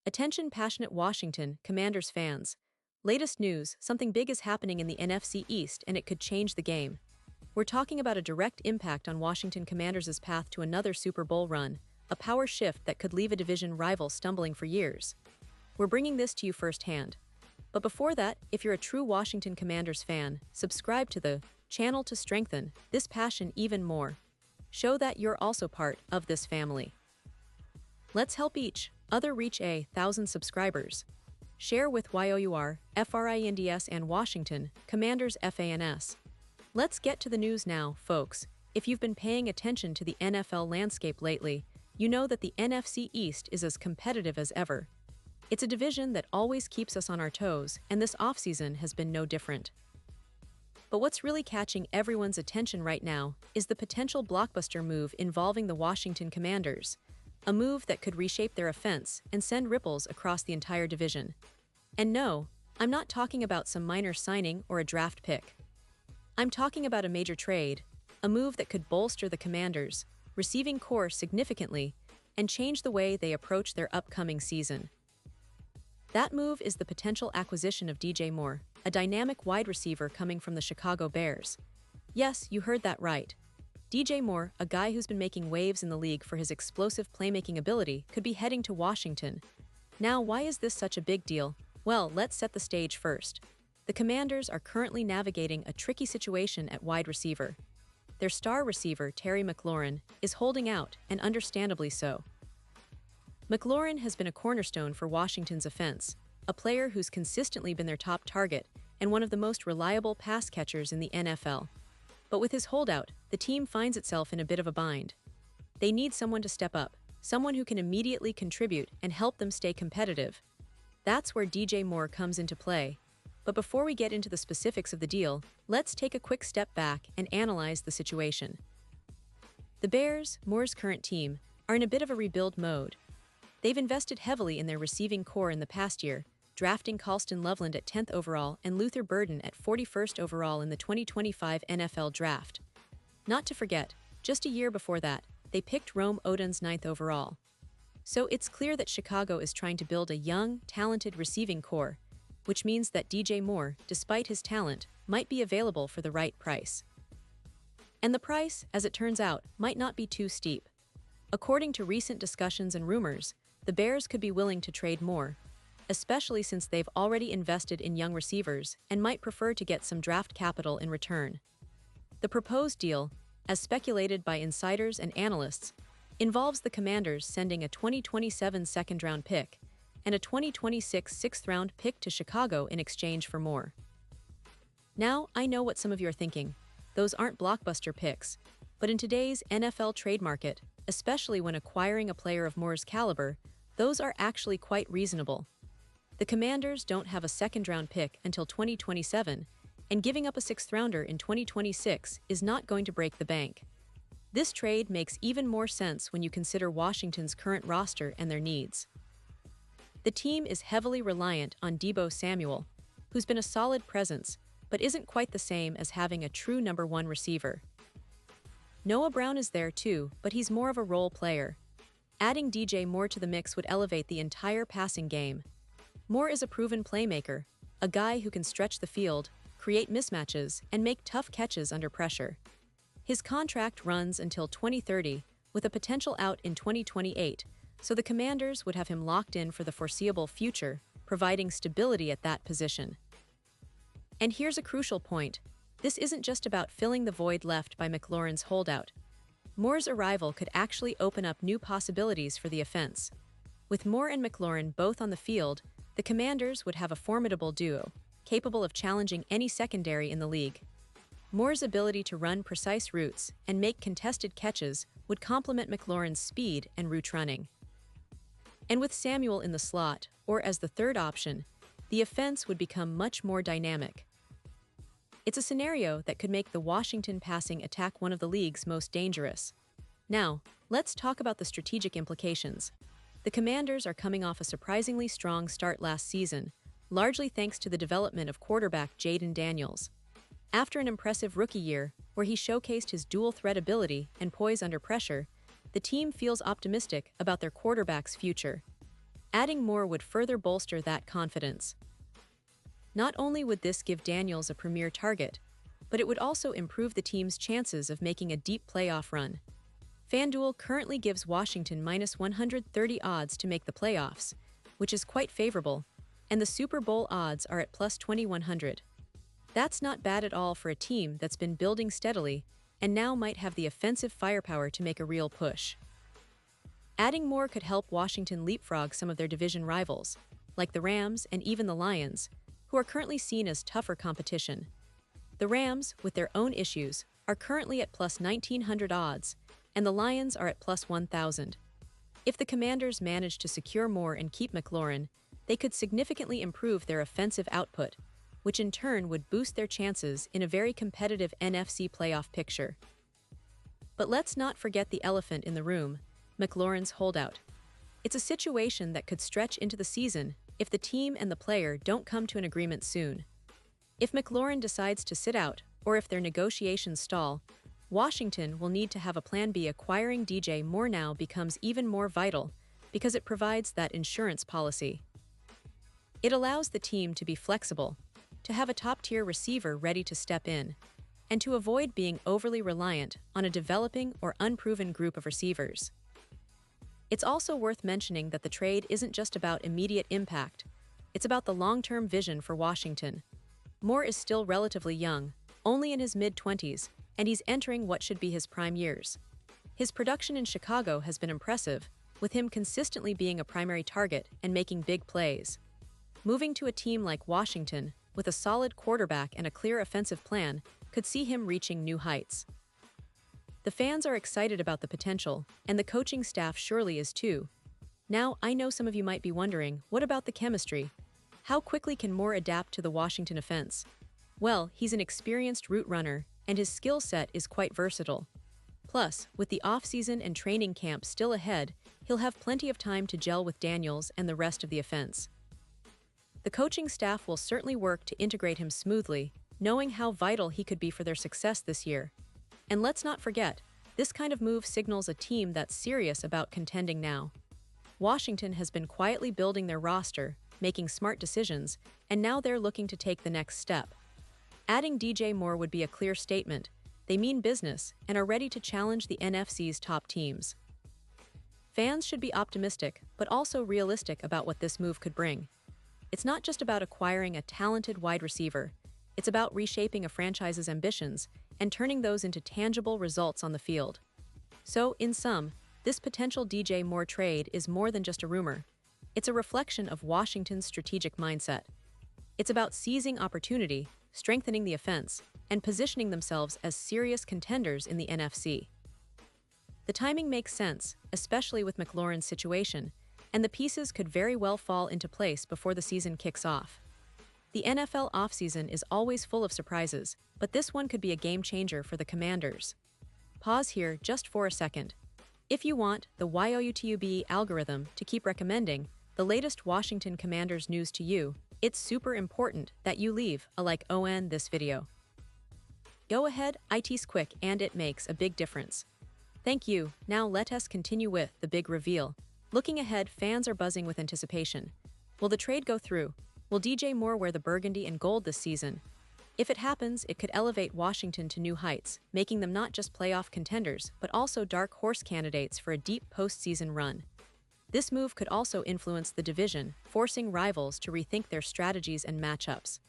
Attention passionate Washington Commanders fans. Latest news, something big is happening in the NFC East and it could change the game. We're talking about a direct impact on Washington Commanders' path to another Super Bowl run, a power shift that could leave a division rival stumbling for years. We're bringing this to you firsthand. But before that, if you're a true Washington Commanders fan, subscribe to the channel to strengthen this passion even more. Show that you're also part of this family. Let's help each other reach 1,000 subscribers. Share with YOUR, FRINDS and Washington Commanders FANS. Let's get to the news now, folks. If you've been paying attention to the NFL landscape lately, you know that the NFC East is as competitive as ever. It's a division that always keeps us on our toes, and this offseason has been no different. But what's really catching everyone's attention right now is the potential blockbuster move involving the Washington Commanders, a move that could reshape their offense and send ripples across the entire division. And no, I'm not talking about some minor signing or a draft pick. I'm talking about a major trade, a move that could bolster the Commanders' receiving core significantly and change the way they approach their upcoming season. That move is the potential acquisition of DJ Moore, a dynamic wide receiver coming from the Chicago Bears. Yes, you heard that right. DJ Moore, a guy who's been making waves in the league for his explosive playmaking ability, could be heading to Washington. Now, why is this such a big deal? Well, let's set the stage first. The Commanders are currently navigating a tricky situation at wide receiver. Their star receiver, Terry McLaurin, is holding out, and understandably so. McLaurin has been a cornerstone for Washington's offense, a player who's consistently been their top target and one of the most reliable pass catchers in the NFL. But with his holdout, the team finds itself in a bit of a bind. They need someone to step up, someone who can immediately contribute and help them stay competitive. That's where DJ Moore comes into play. But before we get into the specifics of the deal, let's take a quick step back and analyze the situation. The Bears, Moore's current team, are in a bit of a rebuild mode. They've invested heavily in their receiving core in the past year, drafting Colston Loveland at 10th overall and Luther Burden at 41st overall in the 2025 NFL Draft. Not to forget, just a year before that, they picked Rome Odun's 9th overall. So it's clear that Chicago is trying to build a young, talented receiving core, which means that DJ Moore, despite his talent, might be available for the right price. And the price, as it turns out, might not be too steep. According to recent discussions and rumors, the Bears could be willing to trade Moore, especially since they've already invested in young receivers and might prefer to get some draft capital in return. The proposed deal, as speculated by insiders and analysts, involves the Commanders sending a 2027 second-round pick and a 2026 sixth-round pick to Chicago in exchange for Moore. Now, I know what some of you are thinking. Those aren't blockbuster picks, but in today's NFL trade market, especially when acquiring a player of Moore's caliber, those are actually quite reasonable. The Commanders don't have a second-round pick until 2027, and giving up a sixth-rounder in 2026 is not going to break the bank. This trade makes even more sense when you consider Washington's current roster and their needs. The team is heavily reliant on Deebo Samuel, who's been a solid presence, but isn't quite the same as having a true number one receiver. Noah Brown is there too, but he's more of a role player. Adding DJ Moore to the mix would elevate the entire passing game. Moore is a proven playmaker, a guy who can stretch the field, create mismatches, and make tough catches under pressure. His contract runs until 2030, with a potential out in 2028, so the Commanders would have him locked in for the foreseeable future, providing stability at that position. And here's a crucial point. This isn't just about filling the void left by McLaurin's holdout. Moore's arrival could actually open up new possibilities for the offense. With Moore and McLaurin both on the field, the Commanders would have a formidable duo, capable of challenging any secondary in the league. Moore's ability to run precise routes and make contested catches would complement McLaurin's speed and route running. And with Samuel in the slot, or as the third option, the offense would become much more dynamic. It's a scenario that could make the Washington passing attack one of the league's most dangerous. Now, let's talk about the strategic implications. The Commanders are coming off a surprisingly strong start last season, largely thanks to the development of quarterback Jayden Daniels. After an impressive rookie year, where he showcased his dual-threat ability and poise under pressure, the team feels optimistic about their quarterback's future. Adding Moore would further bolster that confidence. Not only would this give Daniels a premier target, but it would also improve the team's chances of making a deep playoff run. FanDuel currently gives Washington minus 130 odds to make the playoffs, which is quite favorable, and the Super Bowl odds are at plus 2100. That's not bad at all for a team that's been building steadily and now might have the offensive firepower to make a real push. Adding Moore could help Washington leapfrog some of their division rivals, like the Rams and even the Lions, who are currently seen as tougher competition. The Rams, with their own issues, are currently at plus 1900 odds, and the Lions are at plus 1000. If the Commanders manage to secure Moore and keep McLaurin, they could significantly improve their offensive output, which in turn would boost their chances in a very competitive NFC playoff picture. But let's not forget the elephant in the room, McLaurin's holdout. It's a situation that could stretch into the season if the team and the player don't come to an agreement soon. If McLaurin decides to sit out, or if their negotiations stall, Washington will need to have a plan B. Acquiring DJ Moore now becomes even more vital because it provides that insurance policy. It allows the team to be flexible, to have a top-tier receiver ready to step in, and to avoid being overly reliant on a developing or unproven group of receivers. It's also worth mentioning that the trade isn't just about immediate impact, it's about the long-term vision for Washington. Moore is still relatively young, only in his mid-20s, and he's entering what should be his prime years. His production in Chicago has been impressive, with him consistently being a primary target and making big plays. Moving to a team like Washington, with a solid quarterback and a clear offensive plan, could see him reaching new heights. The fans are excited about the potential, and the coaching staff surely is too. Now, I know some of you might be wondering, what about the chemistry? How quickly can Moore adapt to the Washington offense? Well, he's an experienced route runner, and his skill set is quite versatile. Plus, with the offseason and training camp still ahead, he'll have plenty of time to gel with Daniels and the rest of the offense. The coaching staff will certainly work to integrate him smoothly, knowing how vital he could be for their success this year. And let's not forget, this kind of move signals a team that's serious about contending now. Washington has been quietly building their roster, making smart decisions, and now they're looking to take the next step. Adding DJ Moore would be a clear statement. They mean business and are ready to challenge the NFC's top teams. Fans should be optimistic, but also realistic about what this move could bring. It's not just about acquiring a talented wide receiver. It's about reshaping a franchise's ambitions and turning those into tangible results on the field. So, in sum, this potential DJ Moore trade is more than just a rumor. It's a reflection of Washington's strategic mindset. It's about seizing opportunity, strengthening the offense, and positioning themselves as serious contenders in the NFC. The timing makes sense, especially with McLaurin's situation, and the pieces could very well fall into place before the season kicks off. The NFL offseason is always full of surprises, but this one could be a game-changer for the Commanders. Pause here just for a second. If you want the YouTube algorithm to keep recommending the latest Washington Commanders news to you, it's super important that you leave a like on this video. Go ahead, it's quick and it makes a big difference. Thank you. Now let us continue with the big reveal. Looking ahead, fans are buzzing with anticipation. Will the trade go through? Will DJ Moore wear the burgundy and gold this season? If it happens, it could elevate Washington to new heights, making them not just playoff contenders, but also dark horse candidates for a deep postseason run. This move could also influence the division, forcing rivals to rethink their strategies and matchups.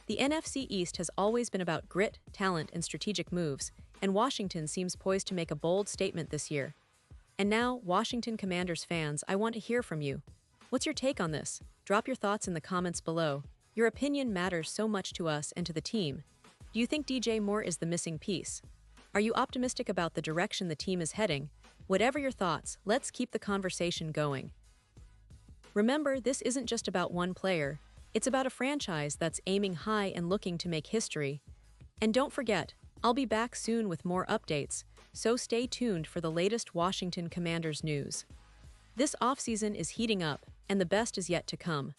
The NFC East has always been about grit, talent, and strategic moves, and Washington seems poised to make a bold statement this year. And now, Washington Commanders fans, I want to hear from you. What's your take on this? Drop your thoughts in the comments below. Your opinion matters so much to us and to the team. Do you think DJ Moore is the missing piece? Are you optimistic about the direction the team is heading? Whatever your thoughts, let's keep the conversation going. Remember, this isn't just about one player. It's about a franchise that's aiming high and looking to make history. And don't forget, I'll be back soon with more updates, so stay tuned for the latest Washington Commanders news. This offseason is heating up, and the best is yet to come.